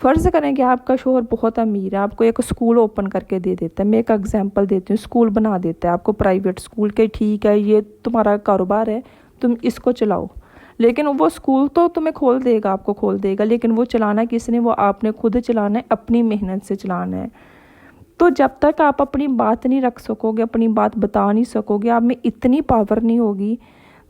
فرض کریں کہ آپ کا شوہر بہت امیر ہے, آپ کو ایک اسکول اوپن کر کے دے دیتا ہے, میں ایک اگزامپل دیتی ہوں, اسکول بنا دیتا ہے آپ کو, پرائیویٹ اسکول کے, ٹھیک ہے یہ تمہارا کاروبار ہے, تم اس کو چلاؤ. لیکن وہ اسکول تو تمہیں کھول دے گا, آپ کو کھول دے گا, لیکن وہ چلانا کس نے, وہ آپ نے خود چلانا ہے, اپنی محنت سے چلانا ہے. تو جب تک آپ اپنی بات نہیں رکھ سکو گے, اپنی بات بتا نہیں سکو گے, آپ میں اتنی پاور نہیں ہوگی,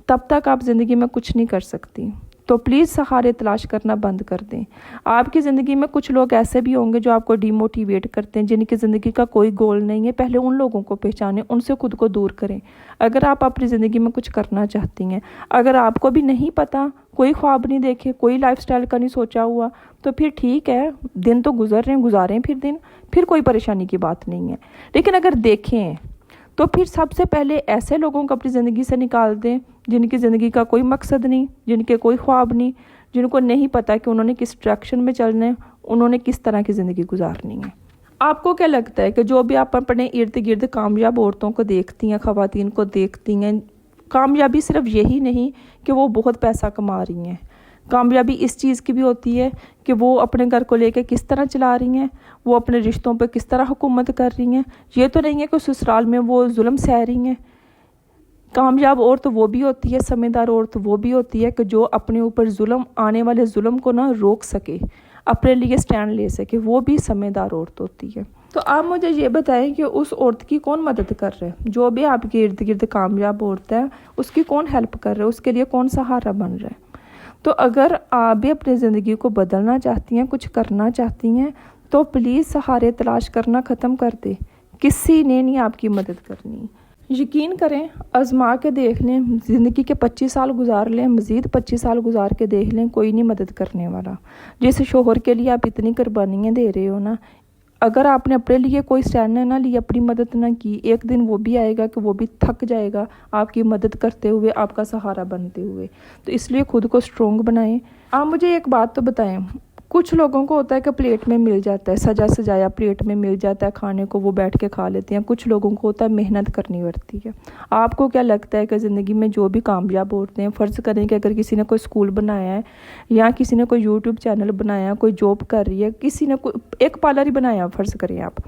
تب تک آپ زندگی میں کچھ نہیں کر سکتی. تو پلیز سہارے تلاش کرنا بند کر دیں. آپ کی زندگی میں کچھ لوگ ایسے بھی ہوں گے جو آپ کو ڈی موٹیویٹ کرتے ہیں, جن کی زندگی کا کوئی گول نہیں ہے. پہلے ان لوگوں کو پہچانیں, ان سے خود کو دور کریں. اگر آپ اپنی زندگی میں کچھ کرنا چاہتی ہیں, اگر آپ کو بھی نہیں پتا, کوئی خواب نہیں دیکھے, کوئی لائف سٹائل کا نہیں سوچا ہوا, تو پھر ٹھیک ہے, دن تو گزاریں پھر دن, پھر کوئی پریشانی کی بات نہیں ہے. لیکن اگر دیکھیں تو پھر سب سے پہلے ایسے لوگوں کو اپنی زندگی سے نکال دیں جن کی زندگی کا کوئی مقصد نہیں, جن کے کوئی خواب نہیں, جن کو نہیں پتا کہ انہوں نے کس ڈائریکشن میں چلنا ہے, انہوں نے کس طرح کی زندگی گزارنی ہے. آپ کو کیا لگتا ہے کہ جو بھی آپ اپنے ارد گرد کامیاب عورتوں کو دیکھتی ہیں, خواتین کو دیکھتی ہیں, کامیابی صرف یہی نہیں کہ وہ بہت پیسہ کما رہی ہیں, کامیابی اس چیز کی بھی ہوتی ہے کہ وہ اپنے گھر کو لے کے کس طرح چلا رہی ہیں, وہ اپنے رشتوں پہ کس طرح حکومت کر رہی ہیں. یہ تو نہیں ہے کہ سسرال میں وہ ظلم سہ رہی ہیں. کامیاب عورت وہ بھی ہوتی ہے, سمجھدار عورت وہ بھی ہوتی ہے کہ جو اپنے اوپر ظلم, آنے والے ظلم کو نہ روک سکے, اپنے لیے سٹینڈ لے سکے, وہ بھی سمجھدار عورت ہوتی ہے. تو آپ مجھے یہ بتائیں کہ اس عورت کی کون مدد کر رہے ہیں, جو بھی آپ کے ارد گرد کامیاب عورت ہے اس کی کون ہیلپ کر رہے ہے, اس کے لیے کون سہارا بن رہا ہے. تو اگر آپ بھی اپنی زندگی کو بدلنا چاہتی ہیں, کچھ کرنا چاہتی ہیں, تو پلیز سہارے تلاش کرنا ختم کر دیں. کسی نے نہیں آپ کی مدد کرنی. یقین کریں, آزما کے دیکھ لیں, زندگی کے 25 سال گزار لیں, مزید 25 سال گزار کے دیکھ لیں, کوئی نہیں مدد کرنے والا. جس شوہر کے لیے آپ اتنی قربانیاں دے رہے ہو نا, اگر آپ نے اپنے لیے کوئی سٹینڈ نہ لی, اپنی مدد نہ کی, ایک دن وہ بھی آئے گا کہ وہ بھی تھک جائے گا آپ کی مدد کرتے ہوئے, آپ کا سہارا بنتے ہوئے. تو اس لیے خود کو سٹرونگ بنائیں. آپ مجھے ایک بات تو بتائیں, کچھ لوگوں کو ہوتا ہے کہ پلیٹ میں مل جاتا ہے, سجا سجایا پلیٹ میں مل جاتا ہے کھانے کو, وہ بیٹھ کے کھا لیتے ہیں. کچھ لوگوں کو ہوتا ہے محنت کرنی پڑتی ہے. آپ کو کیا لگتا ہے کہ زندگی میں جو بھی کامیاب ہوتے ہیں, فرض کریں کہ اگر کسی نے کوئی اسکول بنایا ہے, یا کسی نے کوئی یوٹیوب چینل بنایا, کوئی جاب کر رہی ہے, کسی نے ایک پارلر ہی بنایا فرض کریں آپ,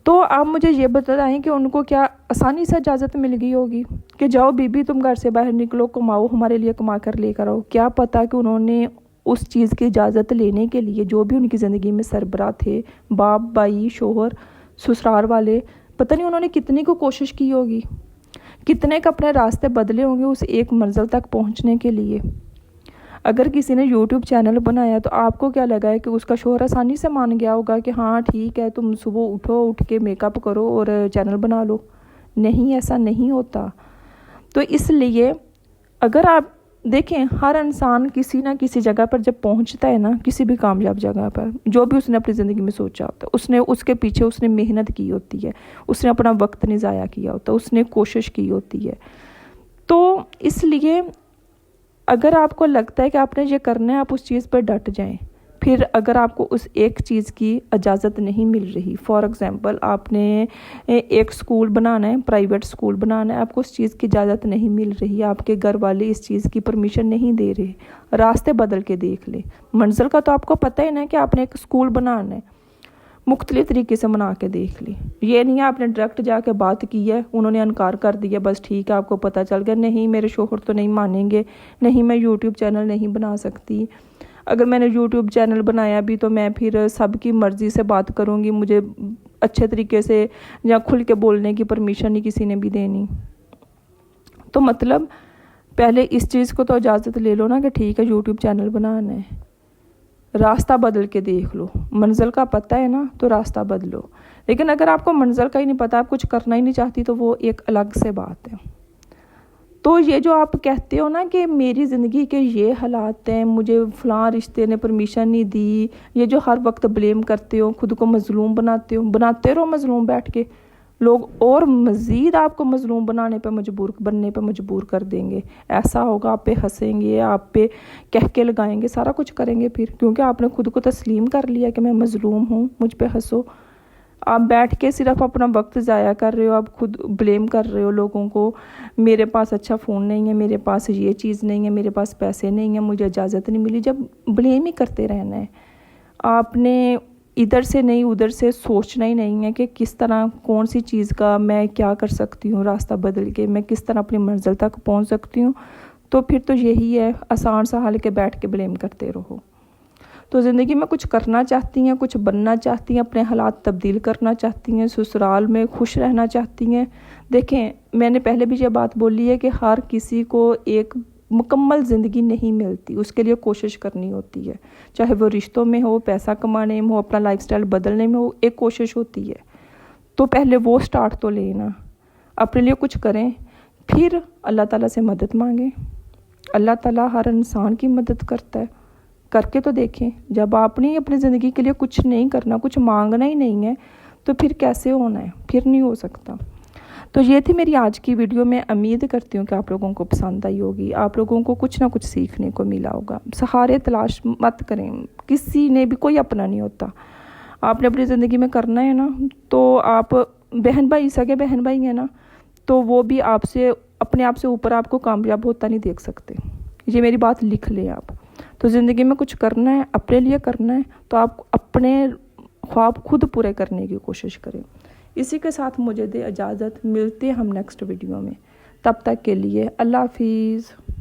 تو آپ مجھے یہ بتائیں کہ ان کو کیا آسانی سے اجازت مل گئی ہوگی کہ جاؤ بی بی تم گھر سے باہر نکلو, کماؤ, ہمارے لیے کما کر لے کر آؤ. کیا پتا کہ انہوں نے اس چیز کی اجازت لینے کے لیے جو بھی ان کی زندگی میں سربراہ تھے, باپ, بھائی, شوہر, سسرال والے, پتہ نہیں انہوں نے کتنی کو کوشش کی ہوگی, کتنے کا اپنے راستے بدلے ہوں گے اس ایک منزل تک پہنچنے کے لیے. اگر کسی نے یوٹیوب چینل بنایا تو آپ کو کیا لگا ہے کہ اس کا شوہر آسانی سے مان گیا ہوگا کہ ہاں ٹھیک ہے, تم صبح اٹھ کے میک اپ کرو اور چینل بنا لو. نہیں, ایسا نہیں ہوتا. تو اس لیے اگر آپ دیکھیں, ہر انسان کسی نہ کسی جگہ پر جب پہنچتا ہے نا, کسی بھی کامیاب جگہ پر, جو بھی اس نے اپنی زندگی میں سوچا ہوتا ہے, اس کے پیچھے اس نے محنت کی ہوتی ہے, اس نے اپنا وقت نہیں ضائع کیا ہوتا, اس نے کوشش کی ہوتی ہے. تو اس لیے اگر آپ کو لگتا ہے کہ آپ نے یہ کرنا ہے, آپ اس چیز پر ڈٹ جائیں. پھر اگر آپ کو اس ایک چیز کی اجازت نہیں مل رہی, فار ایگزامپل آپ نے ایک سکول بنانا ہے, پرائیویٹ سکول بنانا ہے, آپ کو اس چیز کی اجازت نہیں مل رہی, آپ کے گھر والے اس چیز کی پرمیشن نہیں دے رہے, راستے بدل کے دیکھ لیں. منزل کا تو آپ کو پتہ ہی نا کہ آپ نے ایک سکول بنانا ہے, مختلف طریقے سے بنا کے دیکھ لی. یہ نہیں ہے آپ نے ڈائریکٹ جا کے بات کی ہے, انہوں نے انکار کر دیا, بس ٹھیک ہے آپ کو پتہ چل گیا, نہیں میرے شوہر تو نہیں مانیں گے, نہیں میں یوٹیوب چینل نہیں بنا سکتی, اگر میں نے یوٹیوب چینل بنایا بھی تو میں پھر سب کی مرضی سے بات کروں گی, مجھے اچھے طریقے سے یا کھل کے بولنے کی پرمیشن نہیں کسی نے بھی دینی. تو مطلب پہلے اس چیز کو تو اجازت لے لو نا کہ ٹھیک ہے یوٹیوب چینل بنانا ہے, راستہ بدل کے دیکھ لو. منزل کا پتہ ہے نا تو راستہ بدلو. لیکن اگر آپ کو منزل کا ہی نہیں پتہ, آپ کچھ کرنا ہی نہیں چاہتی, تو وہ ایک الگ سے بات ہے. تو یہ جو آپ کہتے ہو نا کہ میری زندگی کے یہ حالات ہیں, مجھے فلاں رشتے نے پرمیشن نہیں دی, یہ جو ہر وقت بلیم کرتے ہو, خود کو مظلوم بناتے ہو, بناتے رہو مظلوم بیٹھ کے. لوگ اور مزید آپ کو مظلوم بننے پہ مجبور کر دیں گے. ایسا ہوگا, آپ پہ ہنسیں گے, آپ پہ کہہ کے لگائیں گے, سارا کچھ کریں گے پھر, کیونکہ آپ نے خود کو تسلیم کر لیا کہ میں مظلوم ہوں, مجھ پہ ہنسو. آپ بیٹھ کے صرف اپنا وقت ضائع کر رہے ہو, آپ خود بلیم کر رہے ہو لوگوں کو, میرے پاس اچھا فون نہیں ہے, میرے پاس یہ چیز نہیں ہے, میرے پاس پیسے نہیں ہیں, مجھے اجازت نہیں ملی. جب بلیم ہی کرتے رہنا ہے, آپ نے ادھر سے نہیں ادھر سے سوچنا ہی نہیں ہے کہ کس طرح کون سی چیز کا میں کیا کر سکتی ہوں، راستہ بدل کے میں کس طرح اپنی منزل تک پہنچ سکتی ہوں. تو پھر تو یہی ہے، آسان سا حل کے بیٹھ کے بلیم کرتے رہو. تو زندگی میں کچھ کرنا چاہتی ہیں، کچھ بننا چاہتی ہیں، اپنے حالات تبدیل کرنا چاہتی ہیں، سسرال میں خوش رہنا چاہتی ہیں. دیکھیں، میں نے پہلے بھی یہ بات بولی ہے کہ ہر کسی کو ایک مکمل زندگی نہیں ملتی، اس کے لیے کوشش کرنی ہوتی ہے. چاہے وہ رشتوں میں ہو، پیسہ کمانے میں ہو، اپنا لائف سٹائل بدلنے میں ہو، ایک کوشش ہوتی ہے. تو پہلے وہ سٹارٹ تو لینا، اپنے لیے کچھ کریں، پھر اللہ تعالیٰ سے مدد مانگیں. اللہ تعالیٰ ہر انسان کی مدد کرتا ہے. کر کے تو دیکھیں. جب آپ نے اپنی زندگی کے لیے کچھ نہیں کرنا، کچھ مانگنا ہی نہیں ہے، تو پھر کیسے ہونا ہے؟ پھر نہیں ہو سکتا. تو یہ تھی میری آج کی ویڈیو. میں امید کرتی ہوں کہ آپ لوگوں کو پسند آئی ہوگی، آپ لوگوں کو کچھ نہ کچھ سیکھنے کو ملا ہوگا. سہارے تلاش مت کریں، کسی نے بھی کوئی اپنا نہیں ہوتا. آپ نے اپنی زندگی میں کرنا ہے نا، تو آپ بہن بھائی، سگے بہن بھائی ہیں نا، تو وہ بھی آپ سے اپنے آپ سے اوپر آپ کو کامیاب ہوتا نہیں دیکھ سکتے. یہ میری بات لکھ لیں آپ. تو زندگی میں کچھ کرنا ہے، اپنے لیے کرنا ہے، تو آپ اپنے خواب خود پورے کرنے کی کوشش کریں. اسی کے ساتھ مجھے دے اجازت، ملتے ہم نیکسٹ ویڈیو میں. تب تک کے لیے اللہ حافظ.